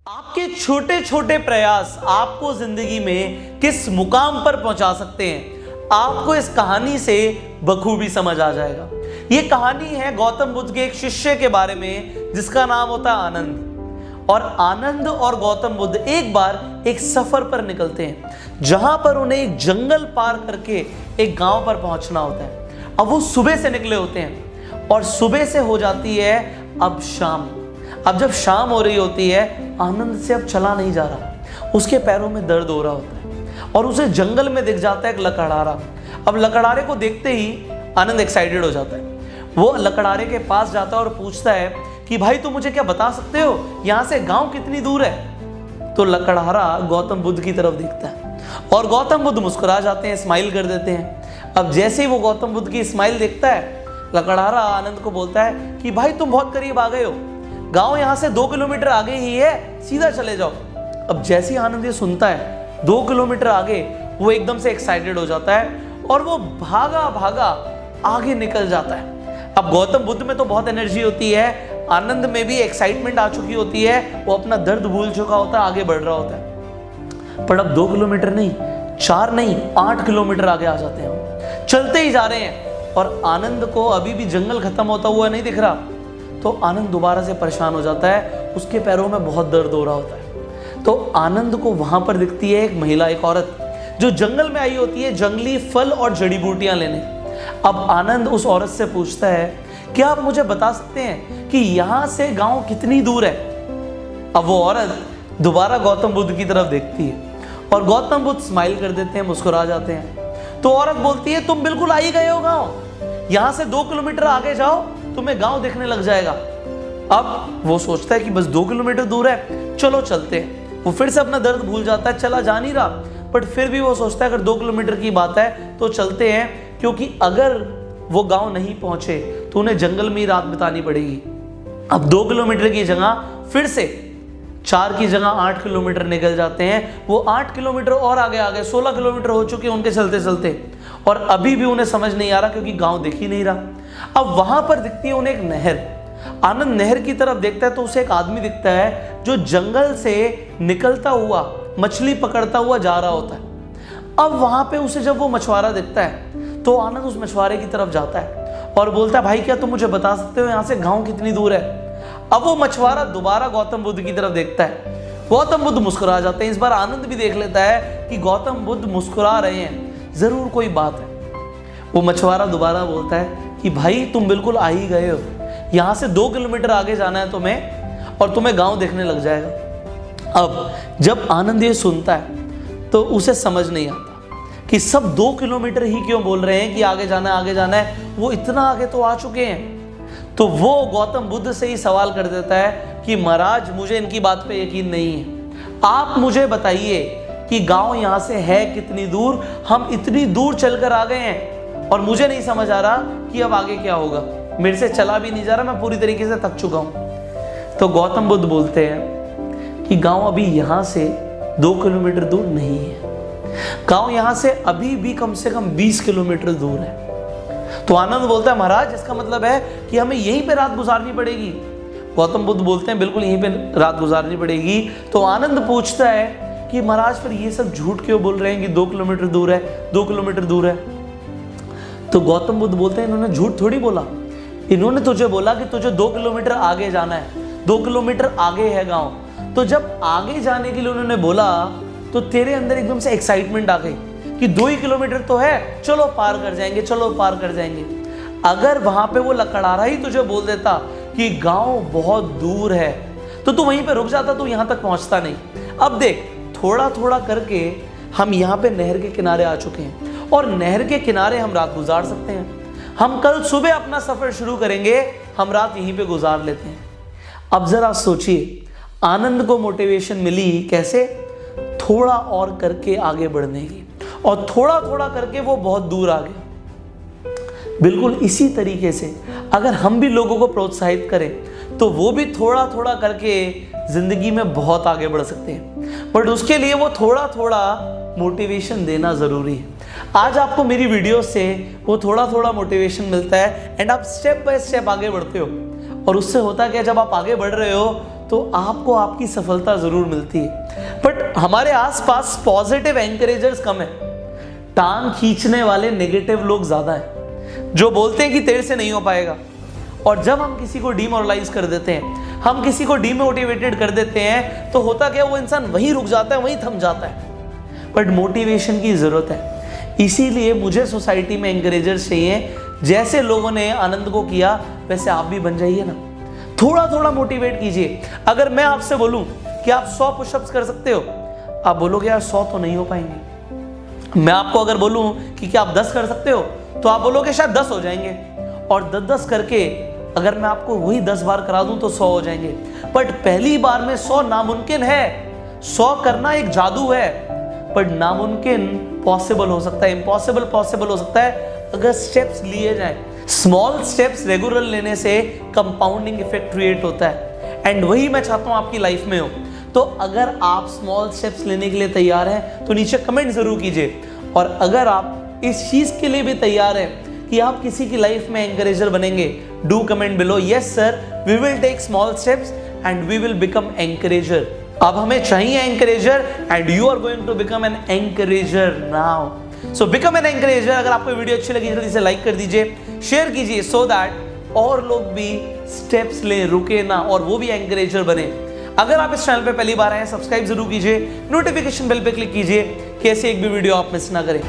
आपके छोटे छोटे प्रयास आपको जिंदगी में किस मुकाम पर पहुंचा सकते हैं, आपको इस कहानी से बखूबी समझ आ जाएगा। ये कहानी है गौतम बुद्ध के एक शिष्य के बारे में जिसका नाम होता है आनंद। और आनंद और गौतम बुद्ध एक बार एक सफर पर निकलते हैं जहां पर उन्हें एक जंगल पार करके एक गांव पर पहुंचना होता है। अब वो सुबह से निकले होते हैं और सुबह से हो जाती है अब शाम। अब जब शाम हो रही होती है, आनंद से अब चला नहीं जा रहा, उसके पैरों में दर्द हो रहा होता है और उसे जंगल में दिख जाता है एक लकड़हारा। अब लकड़हारे को देखते ही आनंद एक्साइटेड हो जाता है। वो लकड़हारे के पास जाता है और पूछता है कि भाई तुम मुझे क्या बता सकते हो, यहाँ से गांव कितनी दूर है? तो लकड़हारा गौतम बुद्ध की तरफ देखता है और गौतम बुद्ध मुस्कुरा जाते हैं, स्माइल कर देते हैं। अब जैसे ही वो गौतम बुद्ध की स्माइल देखता है, लकड़हारा आनंद को बोलता है कि भाई तुम बहुत करीब आ गए हो, गांव यहाँ से 2 किलोमीटर आगे ही है, सीधा चले जाओ। अब जैसे ही आनंद ये सुनता है 2 किलोमीटर आगे, वो एकदम से एक्साइटेड हो जाता है और वो भागा भागा आगे निकल जाता है। अब गौतम बुद्ध में तो बहुत एनर्जी होती है, आनंद में भी एक्साइटमेंट आ चुकी होती है, वो अपना दर्द भूल चुका होता है, आगे बढ़ रहा होता है। पर अब 2 किलोमीटर नहीं, 4 नहीं, 8 किलोमीटर आगे आ जाते हैं। वो चलते ही जा रहे हैं और आनंद को अभी भी जंगल खत्म होता हुआ नहीं दिख रहा। तो आनंद दोबारा से परेशान हो जाता है, उसके पैरों में बहुत दर्द हो रहा होता है। तो आनंद को वहां पर दिखती है एक महिला, एक औरत जो जंगल में आई होती है जंगली फल और जड़ी बूटियां लेने। अब आनंद उस औरत से पूछता है, क्या आप मुझे बता सकते हैं कि यहां से गांव कितनी दूर है? अब वो औरत दोबारा गौतम बुद्ध की तरफ देखती है और गौतम बुद्ध स्माइल कर देते हैं, मुस्कुरा जाते हैं। तो औरत बोलती है, तुम बिल्कुल आ ही गए हो गांव, यहां से 2 किलोमीटर आगे जाओ, तुम्हें गांव दिखने लग जाएगा। अब वो सोचता है कि बस 2 किलोमीटर दूर है, चलो चलते हैं। वो फिर से अपना दर्द भूल जाता है, चला जा नहीं रहा, बट फिर भी वो सोचता है अगर 2 किलोमीटर की बात है तो चलते हैं, क्योंकि अगर वो गांव नहीं पहुंचे तो उन्हें जंगल में ही रात बितानी पड़ेगी। अब 2 किलोमीटर की जगह फिर से 4 की जगह 8 किलोमीटर निकल जाते हैं। वो 8 किलोमीटर और आगे आ गए, 16 किलोमीटर हो चुके उनके चलते चलते, और अभी भी उन्हें समझ नहीं आ रहा क्योंकि गांव दिख ही नहीं रहा। अब वहां पर दिखती है उन्हें एक नहर। आनंद नहर की तरफ देखता है तो उसे एक आदमी दिखता है जो जंगल से निकलता हुआ मछली पकड़ता हुआ जा रहा होता है। अब वहां पे उसे जब वो मछुआरा दिखता है तो आनंद उस मछुआरे की तरफ जाता है और बोलता है, भाई क्या तुम मुझे बता सकते हो यहाँ से गांव कितनी दूर है? अब वो मछुआरा दोबारा गौतम बुद्ध की तरफ देखता है, गौतम बुद्ध मुस्कुरा जाते हैं। इस बार आनंद भी देख लेता है कि गौतम बुद्ध मुस्कुरा रहे हैं, जरूर कोई बात है। वो मछुआरा दोबारा बोलता है कि भाई तुम बिल्कुल आ ही गए हो, यहाँ से 2 किलोमीटर आगे जाना है तुम्हें और तुम्हें गांव देखने लग जाएगा। अब जब आनंद ये सुनता है तो उसे समझ नहीं आता कि सब 2 किलोमीटर ही क्यों बोल रहे हैं कि आगे जाना है, आगे जाना है, वो इतना आगे तो आ चुके हैं। तो वो गौतम बुद्ध से ही सवाल कर देता है कि महाराज मुझे इनकी बात पे यकीन नहीं है, आप मुझे बताइए कि गांव यहाँ से है कितनी दूर? हम इतनी दूर चलकर आ गए हैं और मुझे नहीं समझ आ रहा कि अब आगे क्या होगा, मेरे से चला भी नहीं जा रहा, मैं पूरी तरीके से थक चुका हूं। तो गौतम बुद्ध बोलते हैं कि गांव अभी यहां से 2 किलोमीटर दूर नहीं है, गांव यहां से अभी भी कम से कम 20 किलोमीटर दूर है। तो आनंद बोलता है, महाराज इसका मतलब है कि हमें यहीं पे रात गुजारनी पड़ेगी? गौतम बुद्ध बोलते हैं, बिल्कुल यहीं पे रात गुजारनी पड़ेगी। तो आनंद पूछता है कि महाराज फिर ये सब झूठ क्यों बोल रहे हैं कि 2 किलोमीटर दूर है, 2 किलोमीटर दूर है? तो गौतम बुद्ध बोलते हैं, इन्होंने झूठ थोड़ी बोला, इन्होंने तुझे बोला कि तुझे 2 किलोमीटर आगे जाना है, 2 किलोमीटर आगे है गांव। तो जब आगे जाने के लिए उन्होंने बोला तो तेरे अंदर एकदम से एक्साइटमेंट आ गई कि 2 ही किलोमीटर तो है, चलो पार कर जाएंगे, चलो पार कर जाएंगे। अगर वहां पे वो लकड़हारा ही तुझे बोल देता कि गांव बहुत दूर है तो तू वहीं पे रुक जाता, तू यहां तक पहुंचता नहीं। अब देख, थोड़ा थोड़ा करके हम यहाँ पे नहर के किनारे आ चुके हैं और नहर के किनारे हम रात गुजार सकते हैं। हम कल सुबह अपना सफर शुरू करेंगे, हम रात यहीं पे गुजार लेते हैं। अब जरा सोचिए, आनंद को मोटिवेशन मिली कैसे? थोड़ा और करके आगे बढ़ने की, और थोड़ा थोड़ा करके वो बहुत दूर आ गया। बिल्कुल इसी तरीके से अगर हम भी लोगों को प्रोत्साहित करें तो वो भी थोड़ा थोड़ा करके जिंदगी में बहुत आगे बढ़ सकते हैं, बट उसके लिए वो थोड़ा थोड़ा मोटिवेशन देना जरूरी है। आज आपको मेरी वीडियो से वो थोड़ा थोड़ा मोटिवेशन मिलता है एंड आप स्टेप बाय स्टेप आगे बढ़ते हो। और उससे होता क्या, जब आप आगे बढ़ रहे हो तो आपको आपकी सफलता जरूर मिलती है। बट हमारे आसपास पॉजिटिव एंकरेजर्स कम है, टांग खींचने वाले नेगेटिव लोग ज्यादा हैं, जो बोलते हैं कि तेरे से नहीं हो पाएगा। और जब हम किसी को डिमोरलाइज कर देते हैं, हम किसी को डिमोटिवेटेड कर देते हैं, तो होता क्या, वो इंसान वहीं रुक जाता है, वहीं थम जाता है। बट मोटिवेशन की जरूरत है, इसीलिए मुझे सोसाइटी में एंकरेजर्स चाहिए। जैसे लोगों ने आनंद को किया वैसे आप भी बन जाइए ना, थोड़ा थोड़ा मोटिवेट कीजिए। अगर मैं आपसे बोलूं कि आप 100 पुशअप्स कर सकते हो, आप बोलोगे यार 100 तो नहीं हो पाएंगे। मैं आपको अगर बोलूं कि क्या आप 10 कर सकते हो, तो आप बोलोगे शायद 10 हो जाएंगे। और 10-10 करके अगर मैं आपको वही 10 बार करा दूं तो 100 हो जाएंगे। बट पहली बार में 100 नामुमकिन है, 100 करना एक जादू है। बट नामुमकिन पॉसिबल हो सकता है, इम्पॉसिबल पॉसिबल हो सकता है अगर स्टेप्स लिए जाएं। स्मॉल स्टेप्स रेगुलर लेने से कंपाउंडिंग इफेक्ट क्रिएट होता है, एंड वही मैं चाहता हूं आपकी लाइफ में हो। तो अगर आप स्मॉल स्टेप्स लेने के लिए तैयार हैं तो नीचे कमेंट जरूर कीजिए। और अगर आप इस चीज के लिए भी तैयार हैं कि आप किसी की लाइफ में एंकरेजर बनेंगे, do comment below, yes sir, we will take small steps and we will become encourager. अब हमें चाहिए encourager and you are going to become an encourager now. So become an encourager. अगर आपको video अच्छी लगी जल्दी से लाइक कर दीजिए, शेयर कीजिए, सो दैट और लोग भी स्टेप्स लें, रुके ना, और वो भी एंकरेजर बने। अगर आप इस चैनल पे पहली बार आए हैं, सब्सक्राइब जरूर कीजिए, नोटिफिकेशन बेल पे क्लिक कीजिए कि ऐसी एक भी वीडियो आप मिस ना करें।